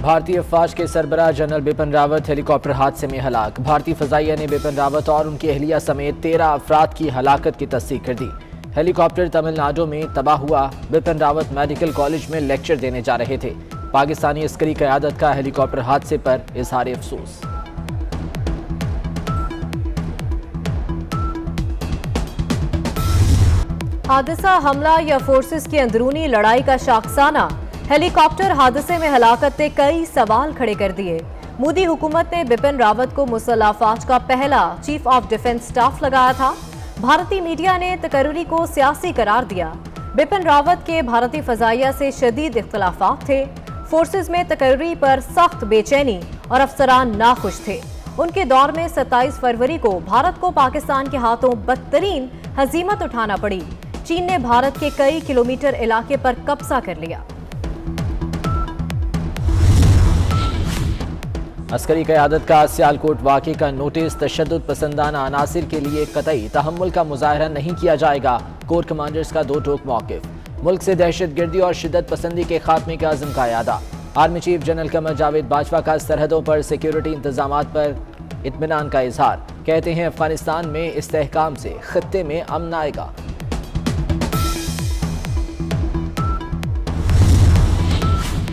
भारतीय फौज के सरबराह जनरल बिपिन रावत हेलीकॉप्टर हादसे में हलाक। भारतीय फजाइया ने बिपिन रावत और उनकी अहलिया समेत 13 अफराद की हलाकत की तस्दीक कर दी। हेलीकॉप्टर तमिलनाडु में तबाह हुआ। बिपिन रावत मेडिकल कॉलेज में लेक्चर देने जा रहे थे। पाकिस्तानी अस्करी क़यादत का हेलीकॉप्टर हादसे पर इजहार अफसोस। हादसा, हमला या फोर्सेस की अंदरूनी लड़ाई का शाखसाना। हेलीकॉप्टर हादसे में हलाकत ने कई सवाल खड़े कर दिए। मोदी हुकूमत ने बिपिन रावत को मुसल्लह फौज का पहला चीफ ऑफ डिफेंस स्टाफ लगाया था। भारतीय मीडिया ने तकर्री को सियासी करार दिया। बिपिन रावत के भारतीय फजाइया से शदीद इख्तलाफात थे। फोर्सेस में तकर्री पर सख्त बेचैनी और अफसरान नाखुश थे। उनके दौर में 27 फरवरी को भारत को पाकिस्तान के हाथों बदतरीन हजीमत उठाना पड़ी। चीन ने भारत के कई किलोमीटर इलाके पर कब्जा कर लिया। अस्करी क़यादत का सियालकोट वाक़े का नोटिस। तशद्दुद पसंदाना अनासिर के लिए कतई तहम्मुल का मुजाहरा नहीं किया जाएगा। कोर कमांडर्स का दो टोक मौक़िफ़। मुल्क से दहशतगर्दी और शिद्दत पसंदी के खात्मे के अज़्म का यादा। Army chief general Qamar Javed Bajwa का सरहदों पर सिक्योरिटी इंतजामात पर इत्मीनान का इजहार। कहते हैं अफगानिस्तान में इस्तेहकाम से खित्ते में अमन आएगा।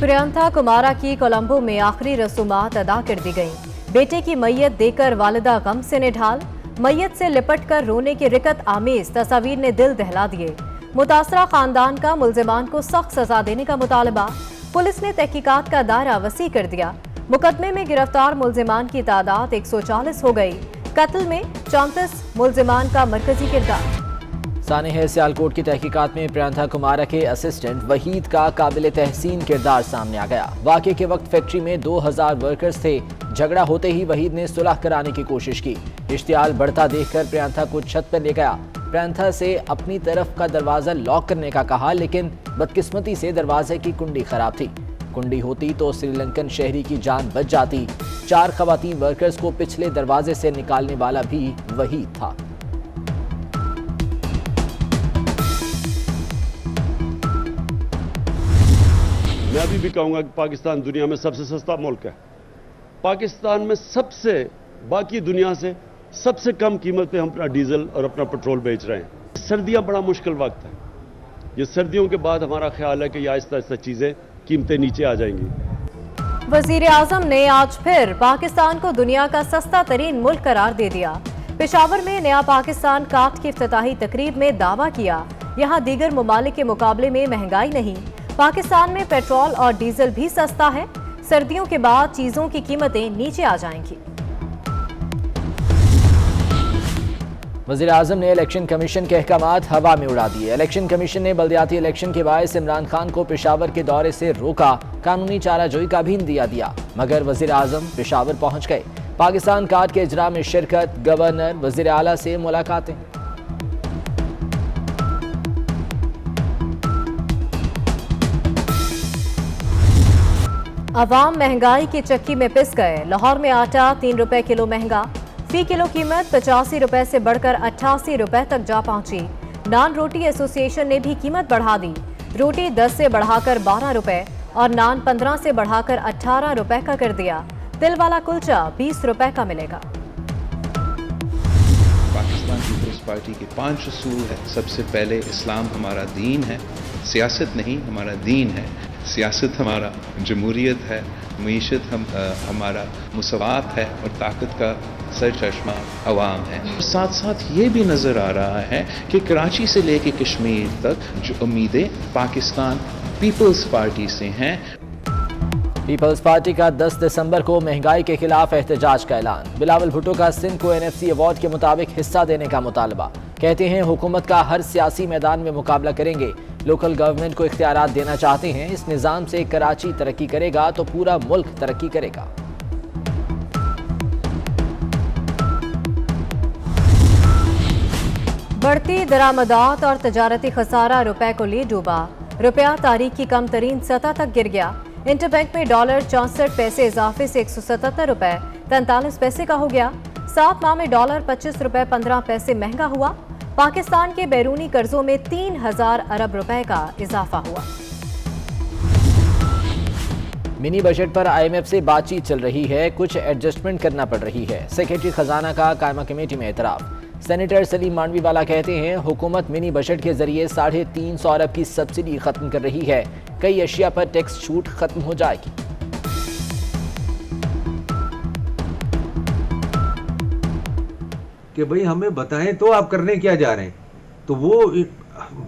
प्रियंका कुमारा की कोलंबो में आखिरी रसूमात अदा कर दी गईं। बेटे की मैयत देकर वालिदा गम से निढाल। मैयत से लिपट कर रोने की रिकत आमेज तस्वीर ने दिल दहला दिए। मुतासरा खानदान का मुल्जिमान को सख्त सजा देने का मुतालबा। पुलिस ने तहकीकात का दायरा वसी कर दिया। मुकदमे में गिरफ्तार मुल्जिमान की तादाद 140 हो गई। कत्ल में 34 मुल्जिमान का मरकजी किरदार। सानेह सियालकोट की तहकीकात में प्रियंका कुमारा के असिस्टेंट वहीद का काबिल तहसीन किरदार सामने आ गया। वाक़े के वक्त फैक्ट्री में 2000 वर्कर्स थे। झगड़ा होते ही वहीद ने सुलह कराने की कोशिश की। इश्तियाल बढ़ता देखकर प्रियंका को छत पर ले गया। प्रियंका से अपनी तरफ का दरवाज़ा लॉक करने का कहा, लेकिन बदकिस्मती से दरवाजे की कुंडी खराब थी। कुंडी होती तो श्रीलंकन शहरी की जान बच जाती। 4 ख़वातीन वर्कर्स को पिछले दरवाजे से निकालने वाला भी वहीद था। मैं अभी भी कहूंगा कि पाकिस्तान दुनिया में सबसे सस्ता मुल्क है। पाकिस्तान में सबसे बाकी दुनिया से सबसे कम कीमत पे हम अपना डीजल और अपना पेट्रोल बेच रहे हैं। सर्दियां बड़ा मुश्किल वक्त है। ये सर्दियों के बाद हमारा ख्याल है कि आहिस्ता आहिस्ता चीजें कीमतें नीचे आ जाएंगी। वजीर आजम ने आज फिर पाकिस्तान को दुनिया का सस्ता तरीन मुल्क करार दे दिया। पेशावर में नया पाकिस्तान कार्ड की इफ्तिताही तकरीब में दावा किया, यहाँ दीगर ममालिक के मुकाबले में महंगाई नहीं, पाकिस्तान में पेट्रोल और डीजल भी सस्ता है। सर्दियों के बाद चीजों की कीमतें नीचे आ जाएंगी। वज़ीर आज़म ने इलेक्शन कमीशन के अहकामात हवा में उड़ा दिए। इलेक्शन कमीशन ने बल्दियाती इलेक्शन के बायस इमरान खान को पेशावर के दौरे से रोका। कानूनी चाराजोई का भी इंदिया दिया, मगर वज़ीर आज़म पेशावर पहुंच गए। पाकिस्तान कार्ड के इजरा में शिरकत, गवर्नर, वज़ीर आला से मुलाकातें। अवाम महंगाई की चक्की में पिस गए। लाहौर में आटा 3 रुपए किलो महंगा। फी किलो कीमत 85 रुपए से बढ़कर 88 रुपए तक जा पहुंची। नान रोटी एसोसिएशन ने भी कीमत बढ़ा दी। रोटी 10 से बढ़ाकर 12 रुपए और नान 15 से बढ़ाकर 18 रुपए का कर दिया। तिल वाला कुलचा 20 रुपए का मिलेगा। पाकिस्तान पीपल्स पार्टी के 5 असूल है। सबसे पहले इस्लाम हमारा दीन है, सियासत नहीं हमारा दीन है। सियासत हमारा जमहूरियत है, मईशत हमारा मुसवात है और ताकत का सरचश्मा अवाम है। साथ साथ ये भी नज़र आ रहा है कि कराची से लेके कश्मीर तक जो उम्मीदें पाकिस्तान पीपल्स पार्टी से हैं। पीपल्स पार्टी का 10 दिसंबर को महंगाई के खिलाफ एहतजाज का ऐलान। बिलावल भुट्टो का सिंध को NFC अवार्ड के मुताबिक हिस्सा देने का मुतालबा। कहते हैं हुकूमत का हर सियासी मैदान में मुकाबला करेंगे। लोकल गवर्नमेंट को इख्तियारात देना चाहते हैं। इस निज़ाम से कराची तरक्की करेगा तो पूरा मुल्क तरक्की करेगा। बढ़ती दरामदात और तजारती खसारा रुपए को ले डूबा। रुपया तारीख की कम तरीन सतह तक गिर गया। इंटरबैंक में डॉलर 64 पैसे इजाफे से 177 रुपए 43 पैसे का हो गया। 7 माह में डॉलर 25 रुपए 15 पैसे महंगा हुआ। पाकिस्तान के बैरूनी कर्जों में 3000 अरब रुपए का इजाफा हुआ। मिनी बजट पर IMF से बातचीत चल रही है, कुछ एडजस्टमेंट करना पड़ रही है। सेक्रेटरी खजाना का कायमा कमेटी में एतराफ़। सेनेटर सलीम मांडवीवाला कहते हैं हुकूमत मिनी बजट के जरिए 350 अरब की सब्सिडी खत्म कर रही है, कई अशिया पर टैक्स छूट खत्म हो जाएगी। कि भाई हमें बताएं तो आप करने क्या जा रहे हैं। तो वो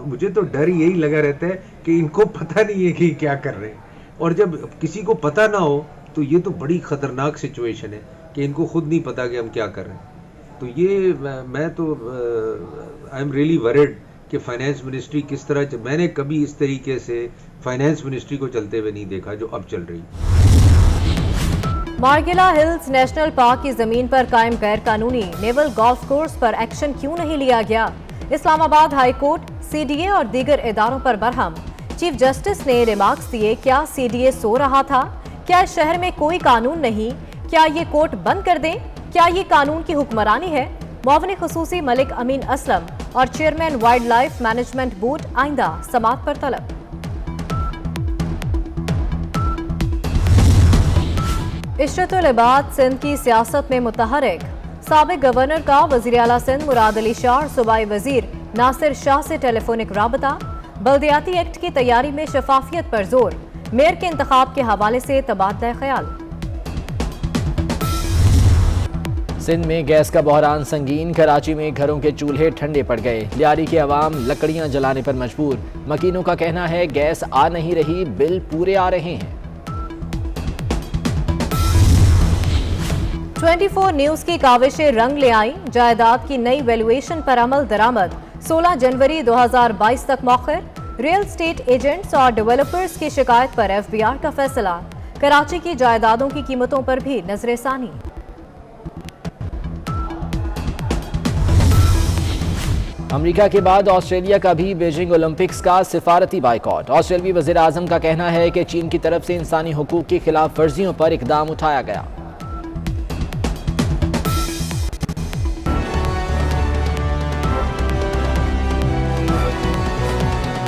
मुझे तो डर यही लगा रहता है कि इनको पता नहीं है कि क्या कर रहे हैं, और जब किसी को पता ना हो तो ये तो बड़ी खतरनाक सिचुएशन है कि इनको खुद नहीं पता कि हम क्या कर रहे हैं। तो ये मैं तो आई एम रियली वरीड कि फाइनेंस मिनिस्ट्री किस तरह, मैंने कभी इस तरीके से फाइनेंस मिनिस्ट्री को चलते हुए नहीं देखा जो अब चल रही। मार्गिला हिल्स नेशनल पार्क की जमीन पर कायम गैर कानूनी नेवल गोल्फ कोर्स पर एक्शन क्यों नहीं लिया गया? इस्लामाबाद हाई कोर्ट CDA और दीगर इदारों पर बरहम। चीफ जस्टिस ने रिमार्क्स दिए, क्या CDA सो रहा था? क्या शहर में कोई कानून नहीं? क्या ये कोर्ट बंद कर दें? क्या ये कानून की हुक्मरानी है? मुआविन खुसूसी मलिक अमीन असलम और chairman wild life management board आइंदा समाअत पर तलब। इशरतुल इबाद सिंध की सियासत में मुतहरिक। साबिक गवर्नर का वजीर आला सिंध मुराद अली शाह और सूबाई वजीर नासिर शाह से टेलीफोनिक राबता। बल्दियाती एक्ट की तैयारी में शफाफियत पर जोर। मेयर के इंतखाब के हवाले से तबादला ख्याल। सिंध में गैस का बहरान संगीन। कराची में घरों के चूल्हे ठंडे पड़ गए। लियारी के अवाम लकड़ियां जलाने पर मजबूर। मकीनों का कहना है गैस आ नहीं रही, बिल पूरे आ रहे हैं। 24 न्यूज की काविशें रंग ले आई। जायदाद की नई वैल्यूएशन पर अमल दरामद। 16 जनवरी 2022 तक मौखर। रियल स्टेट एजेंट्स और डेवलपर्स की शिकायत पर FBR का फैसला। कराची की जायदादों की कीमतों पर भी नजरेसानी। अमेरिका के बाद ऑस्ट्रेलिया का भी बीजिंग ओलंपिक्स का सिफारती बाइकॉट। ऑस्ट्रेलियाई वज़ीर आज़म का कहना है कि चीन की तरफ से इंसानी हुकूक की खिलाफ वर्जियों पर इकदाम उठाया गया।